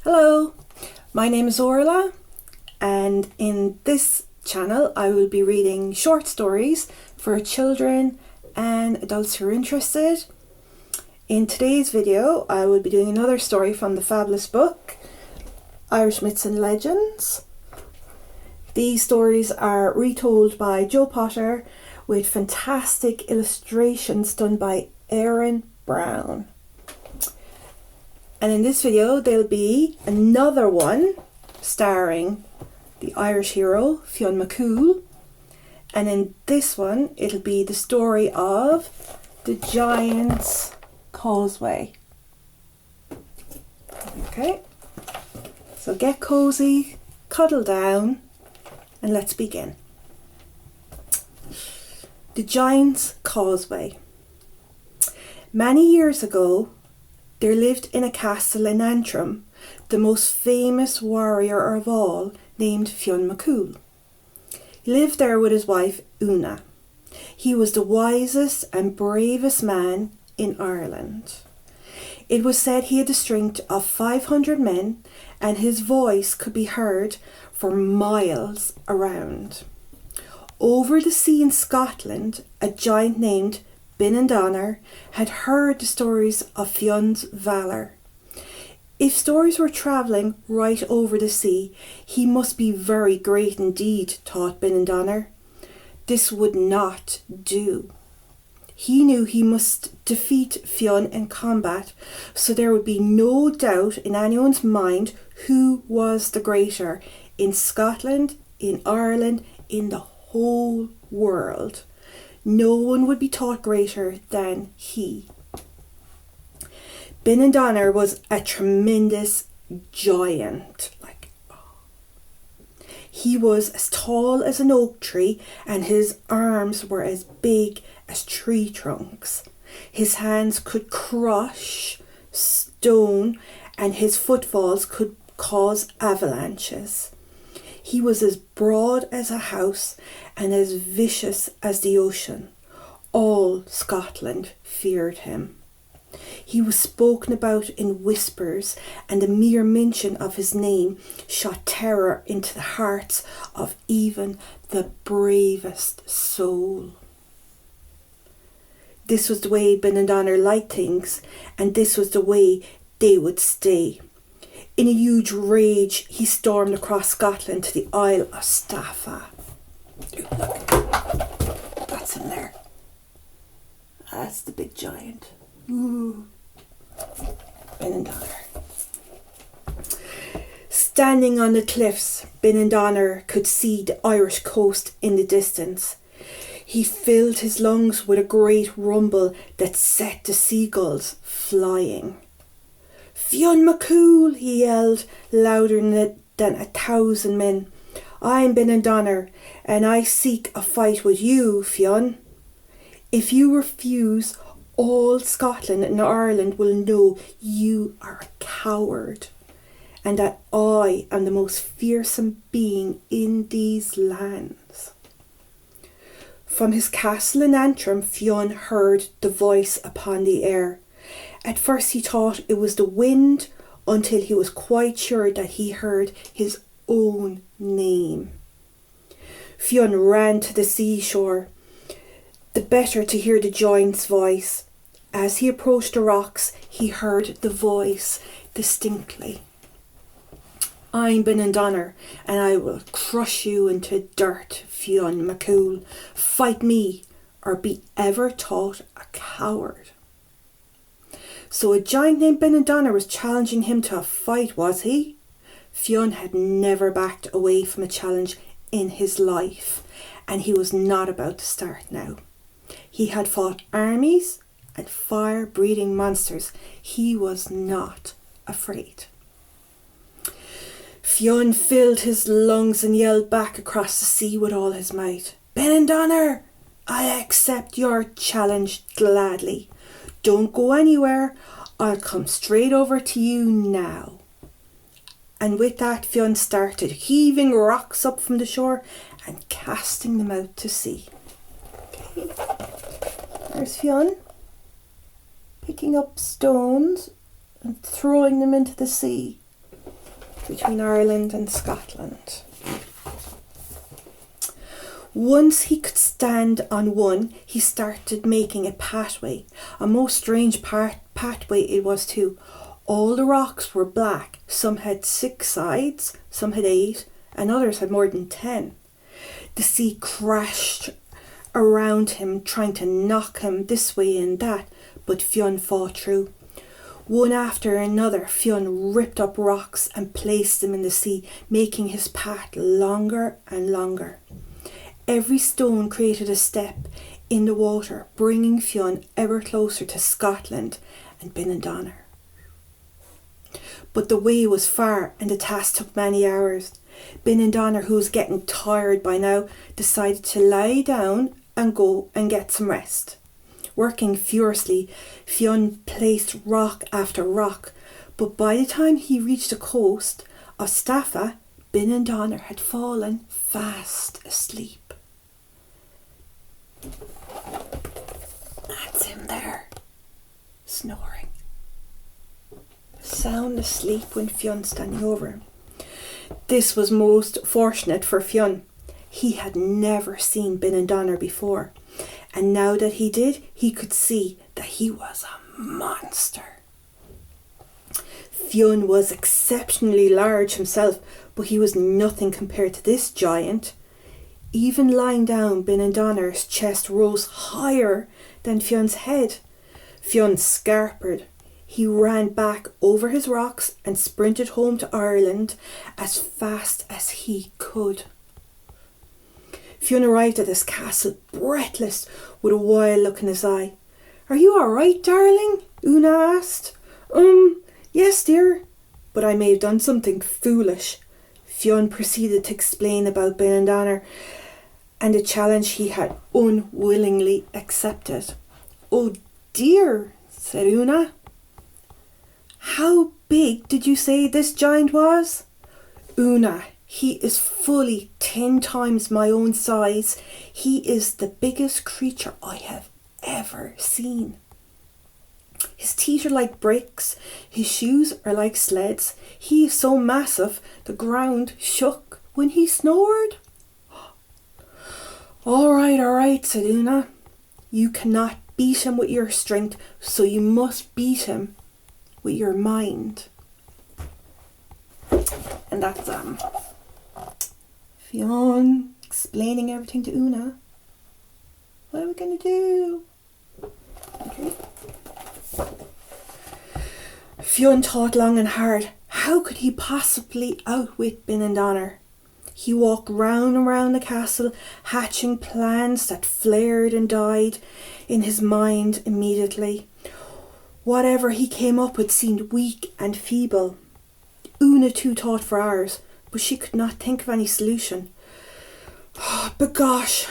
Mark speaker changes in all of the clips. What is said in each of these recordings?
Speaker 1: Hello, my name is Orla, and in this channel I will be reading short stories for children and adults who are interested. In today's video I will be doing another story from the fabulous book Irish Myths and Legends. These stories are retold by Joe Potter with fantastic illustrations done by Erin Brown. And in this video there'll be another one starring the Irish hero Fionn McCool, and in this one it'll be the story of the Giants Causeway. Okay, so get cozy, cuddle down, and let's begin. The Giants Causeway. Many years ago, there lived in a castle in Antrim the most famous warrior of all, named Fionn McCool. He lived there with his wife Una. He was the wisest and bravest man in Ireland. It was said he had the strength of 500 men, and his voice could be heard for miles around. Over the sea in Scotland, a giant named Binandonner had heard the stories of Fionn's valour. If stories were travelling right over the sea, he must be very great indeed, thought Binandonner. This would not do. He knew he must defeat Fionn in combat, so there would be no doubt in anyone's mind who was the greater in Scotland, in Ireland, in the whole world. No one would be thought greater than he. Binandonner was a tremendous giant. He was as tall as an oak tree, and his arms were as big as tree trunks. His hands could crush stone, and his footfalls could cause avalanches. He was as broad as a house and as vicious as the ocean. All Scotland feared him. He was spoken about in whispers, and the mere mention of his name shot terror into the hearts of even the bravest soul. This was the way Binandonner liked things, and this was the way they would stay. In a huge rage, he stormed across Scotland to the Isle of Staffa. Look, that's him there. That's the big giant. Ooh. Binandonner. Standing on the cliffs, Binandonner could see the Irish coast in the distance. He filled his lungs with a great rumble that set the seagulls flying. Fionn McCool, he yelled, louder than 1,000 men. I'm Binandonner, and I seek a fight with you, Fionn. If you refuse, all Scotland and Ireland will know you are a coward, and that I am the most fearsome being in these lands. From his castle in Antrim, Fionn heard the voice upon the air. At first he thought it was the wind, until he was quite sure that he heard his own name. Fionn ran to the seashore, the better to hear the giant's voice. As he approached the rocks, he heard the voice distinctly. I'm Binandonner, and I will crush you into dirt, Fionn McCool. Fight me, or be ever thought a coward. So a giant named Binandonner was challenging him to a fight, was he? Fionn had never backed away from a challenge in his life, and he was not about to start now. He had fought armies and fire-breathing monsters. He was not afraid. Fionn filled his lungs and yelled back across the sea with all his might. Binandonner, I accept your challenge gladly. Don't go anywhere. I'll come straight over to you now. And with that, Fionn started heaving rocks up from the shore and casting them out to sea. Okay. There's Fionn, picking up stones and throwing them into the sea. between Ireland and Scotland. Once he could stand on one, he started making a pathway. A most strange pathway it was too. All the rocks were black. Some had 6 sides, some had 8, and others had more than 10. The sea crashed around him, trying to knock him this way and that, but Fionn fought through. One after another, Fionn ripped up rocks and placed them in the sea, making his path longer and longer. Every stone created a step in the water, bringing Fionn ever closer to Scotland and Benandonner. But the way was far and the task took many hours. Benandonner, who was getting tired by now, decided to lie down and go and get some rest. Working furiously, Fionn placed rock after rock, but by the time he reached the coast of Staffa, Benandonner had fallen fast asleep. That's him there, snoring. Sound asleep when Fionn standing over him. This was most fortunate for Fionn. He had never seen Benandonner before, and now that he did, he could see that he was a monster. Fionn was exceptionally large himself, but he was nothing compared to this giant. Even lying down, Benandonner's chest rose higher than Fionn's head. Fionn scarpered. He ran back over his rocks and sprinted home to Ireland as fast as he could. Fionn arrived at his castle breathless, with a wild look in his eye. "Are you all right, darling?" Una asked. Yes, dear, but I may have done something foolish." Fionn proceeded to explain about Benandonner and the challenge he had unwillingly accepted. "Oh dear," said Una. "How big did you say this giant was?" "Una, he is fully 10 times my own size. He is the biggest creature I have ever seen. His teeth are like bricks. His shoes are like sleds. He is so massive the ground shook when he snored." All right, said Una. "You cannot beat him with your strength, so you must beat him with your mind." And that's Fionn explaining everything to Una. What are we going to do? Okay. Fionn thought long and hard. How could he possibly outwit Benandonner? He walked round and round the castle, hatching plans that flared and died in his mind immediately. Whatever he came up with seemed weak and feeble. Una too thought for hours, but she could not think of any solution. But gosh,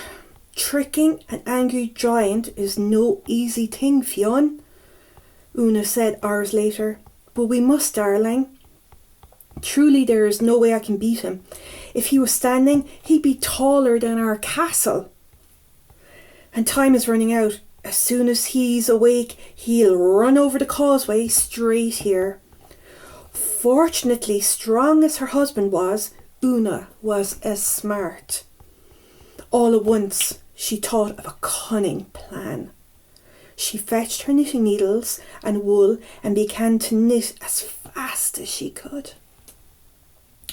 Speaker 1: tricking an angry giant is no easy thing, Fionn, Una said hours later. "But we must, darling. Truly there is no way I can beat him. If he was standing, he'd be taller than our castle. And time is running out. As soon as he's awake, he'll run over the causeway straight here." Fortunately, strong as her husband was, Una was as smart. All at once, she thought of a cunning plan. She fetched her knitting needles and wool and began to knit as fast as she could.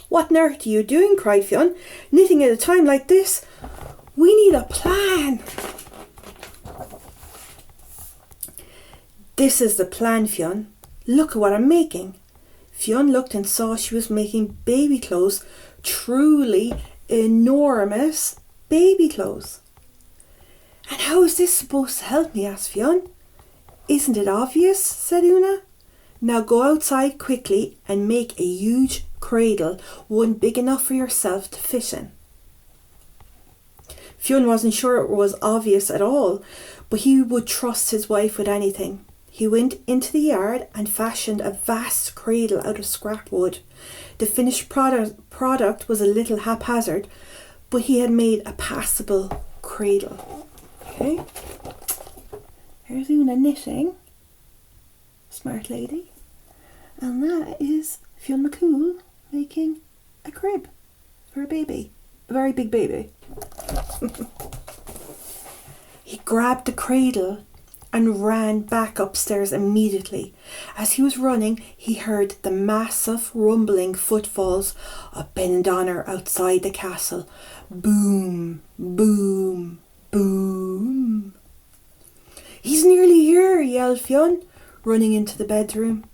Speaker 1: "What on earth are you doing?" cried Fionn. "Knitting at a time like this? We need a plan." "This is the plan, Fionn. Look at what I'm making." Fionn looked and saw she was making baby clothes, truly enormous baby clothes. "And how is this supposed to help me?" asked Fionn. "Isn't it obvious?" said Una. "Now go outside quickly and make a huge cradle, one big enough for yourself to fit in." Fionn wasn't sure it was obvious at all, but he would trust his wife with anything. He went into the yard and fashioned a vast cradle out of scrap wood. The finished product was a little haphazard, but he had made a passable cradle. Okay, here's Una knitting. Smart lady. And that is Fionn McCool making a crib for a baby. A very big baby. He grabbed the cradle and ran back upstairs immediately. As he was running, he heard the massive rumbling footfalls of Ben and Donna outside the castle. Boom, boom, boom. "He's nearly here," yelled Fionn, running into the bedroom.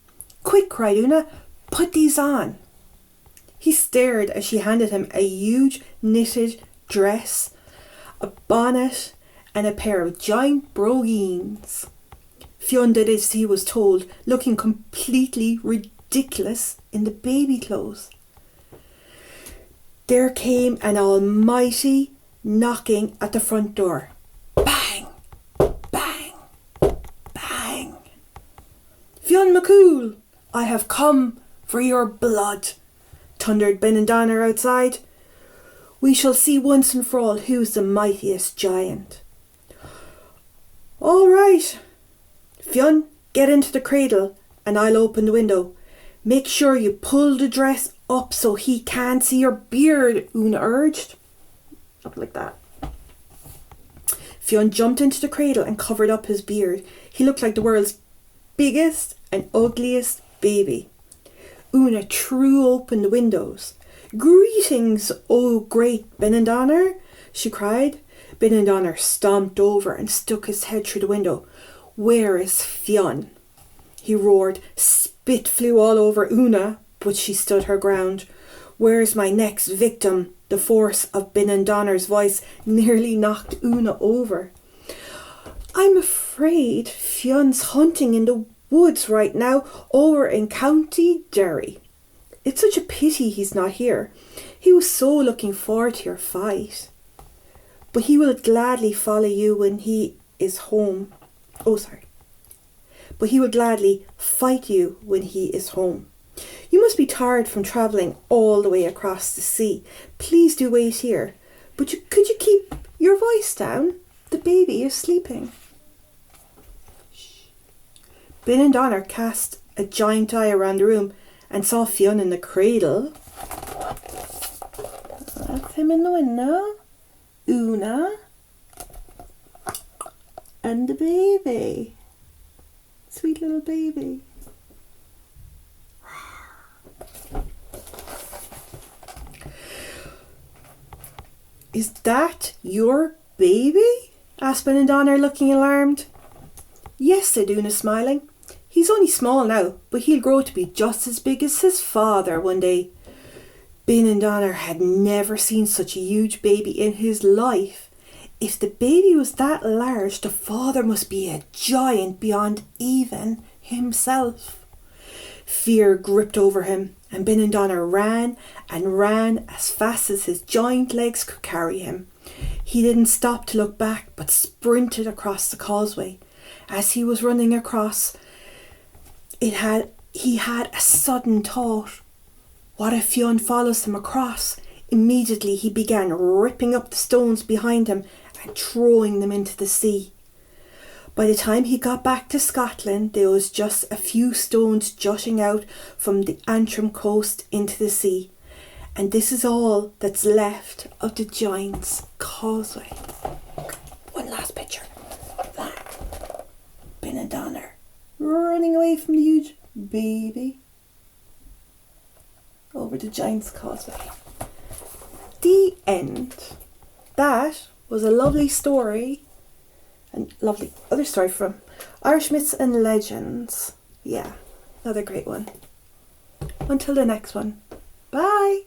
Speaker 1: "Quick," cried Una, "put these on." He stared as she handed him a huge knitted dress, a bonnet, and a pair of giant brogues. Fionn did as he was told, looking completely ridiculous in the baby clothes. There came an almighty knocking at the front door. Bang! Bang! Bang! "Fionn McCool, I have come for your blood," thundered Ben and Donna outside. "We shall see once and for all who's the mightiest giant." "All right. Fionn, get into the cradle and I'll open the window. Make sure you pull the dress up so he can't see your beard," Una urged. Up like that. Fionn jumped into the cradle and covered up his beard. He looked like the world's biggest and ugliest baby. Una threw open the windows. "Greetings, oh great Ben and Donna," she cried. Ben and Donna stomped over and stuck his head through the window. "Where is Fionn?" he roared. Spit flew all over Una, but she stood her ground. "Where's my next victim?" The force of Ben and Donna's voice nearly knocked Una over. "I'm afraid Fionn's hunting in the woods right now over in County Derry. It's such a pity he's not here. He was so looking forward to your fight. But he will gladly follow you when he is home. But he will gladly fight you when he is home. You must be tired from travelling all the way across the sea. Please do wait here. But could you keep your voice down? The baby is sleeping." Ben and Donna cast a giant eye around the room and saw Fionn in the cradle. That's him in the window. Una and the baby. Sweet little baby. "Is that your baby?" asked Ben and Donna, looking alarmed. "Yes," said Una, smiling. "He's only small now, but he'll grow to be just as big as his father one day." Ben and Donna had never seen such a huge baby in his life. If the baby was that large, the father must be a giant beyond even himself. Fear gripped over him, and Ben and Donna ran and ran as fast as his giant legs could carry him. He didn't stop to look back, but sprinted across the causeway. As he was running across, he had a sudden thought. What if Fionn follows him across? Immediately he began ripping up the stones behind him and throwing them into the sea. By the time he got back to Scotland, there was just a few stones jutting out from the Antrim coast into the sea. And this is all that's left of the Giants Causeway. One last picture. That. Ben and Donna running away from the huge baby over the Giants Causeway. The end. That was a lovely story, and lovely other story from Irish Myths and Legends. Yeah, another great one. Until the next one. Bye.